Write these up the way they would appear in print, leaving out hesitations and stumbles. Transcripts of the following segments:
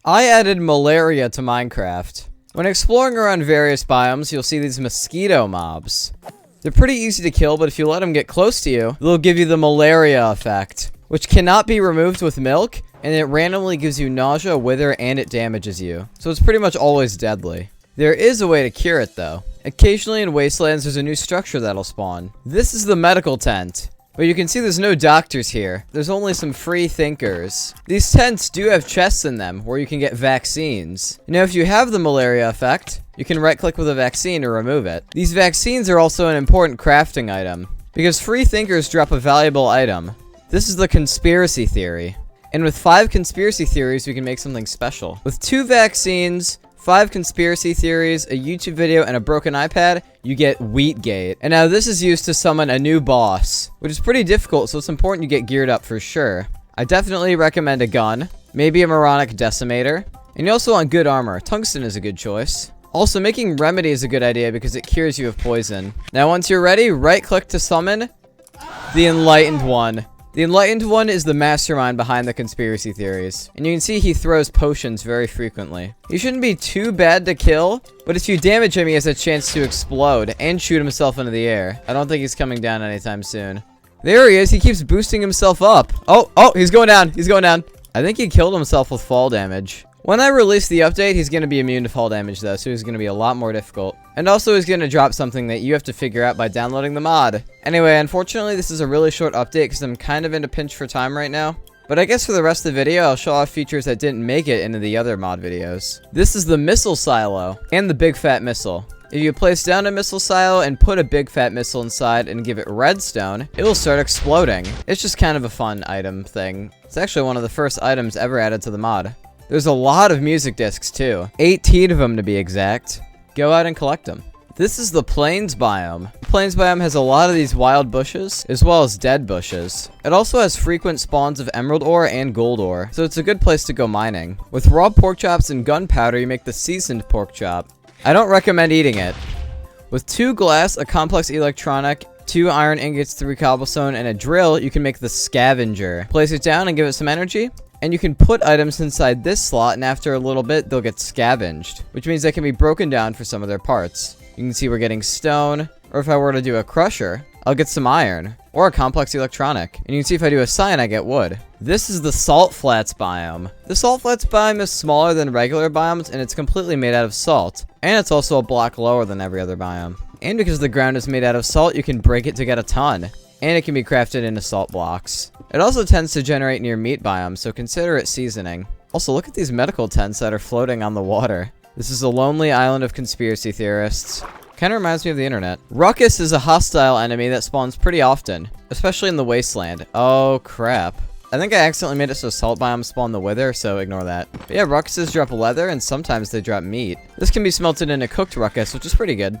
I added malaria to Minecraft. When exploring around various biomes, you'll see these mosquito mobs. They're pretty easy to kill, but if you let them get close to you, they'll give you the malaria effect, which cannot be removed with milk, and it randomly gives you nausea, wither, and it damages you. So it's pretty much always deadly. There is a way to cure it, though. Occasionally in wastelands, there's a new structure that'll spawn. This is the medical tent. But you can see there's no doctors here. There's only some free thinkers. These tents do have chests in them where you can get vaccines. Now, if you have the malaria effect, you can right-click with a vaccine to remove it. These vaccines are also an important crafting item, because free thinkers drop a valuable item. This is the conspiracy theory. And with 5 conspiracy theories, we can make something special. With 2 vaccines, 5 conspiracy theories, a YouTube video, and a broken iPad, you get Wheatgate. And now this is used to summon a new boss, which is pretty difficult, so it's important you get geared up for sure. I definitely recommend a gun, maybe a moronic decimator, and you also want good armor. Tungsten is a good choice. Also, making remedy is a good idea because it cures you of poison. Now, once you're ready, right-click to summon the Enlightened One. The Enlightened One is the mastermind behind the conspiracy theories, and you can see he throws potions very frequently. He shouldn't be too bad to kill, but if you damage him, he has a chance to explode and shoot himself into the air. I don't think he's coming down anytime soon. There he is. He keeps boosting himself up. Oh, he's going down. He's going down. I think he killed himself with fall damage. When I release the update, he's going to be immune to fall damage, though, so he's going to be a lot more difficult. And also, he's going to drop something that you have to figure out by downloading the mod. Anyway, unfortunately, this is a really short update because I'm kind of in a pinch for time right now. But I guess for the rest of the video, I'll show off features that didn't make it into the other mod videos. This is the missile silo and the big fat missile. If you place down a missile silo and put a big fat missile inside and give it redstone, it will start exploding. It's just kind of a fun item thing. It's actually one of the first items ever added to the mod. There's a lot of music discs too. 18 of them to be exact. Go out and collect them. This is the Plains biome. The Plains biome has a lot of these wild bushes, as well as dead bushes. It also has frequent spawns of emerald ore and gold ore, so it's a good place to go mining. With raw pork chops and gunpowder, you make the seasoned pork chop. I don't recommend eating it. With 2 glass, a complex electronic, 2 iron ingots, 3 cobblestone, and a drill, you can make the scavenger. Place it down and give it some energy. And you can put items inside this slot, and after a little bit, they'll get scavenged, which means they can be broken down for some of their parts. You can see we're getting stone, or if I were to do a crusher, I'll get some iron, or a complex electronic. And you can see if I do a sign, I get wood. This is the Salt Flats biome. The Salt Flats biome is smaller than regular biomes, and it's completely made out of salt. And it's also a block lower than every other biome. And because the ground is made out of salt, you can break it to get a ton. And it can be crafted into salt blocks. It also tends to generate near meat biomes, so consider it seasoning. Also, look at these medical tents that are floating on the water. This is a lonely island of conspiracy theorists. Kind of reminds me of the internet. Ruckus is a hostile enemy that spawns pretty often, especially in the wasteland. Oh, crap. I think I accidentally made it so salt biomes spawn the wither, so ignore that. But yeah, ruckuses drop leather, and sometimes they drop meat. This can be smelted into cooked ruckus, which is pretty good.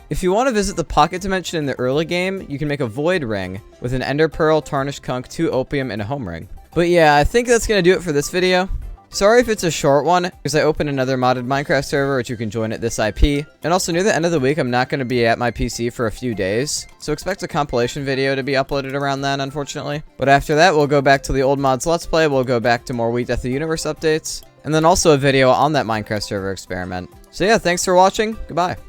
If you want to visit the pocket dimension in the early game, you can make a void ring with an ender pearl, tarnished conch, 2 opium, and a home ring. But yeah, I think that's going to do it for this video. Sorry if it's a short one, because I opened another modded Minecraft server, which you can join at this IP. And also, near the end of the week, I'm not going to be at my PC for a few days, so expect a compilation video to be uploaded around then, unfortunately. But after that, we'll go back to the old mods Let's Play, we'll go back to more Wheat Death the Universe updates, and then also a video on that Minecraft server experiment. So yeah, thanks for watching, goodbye.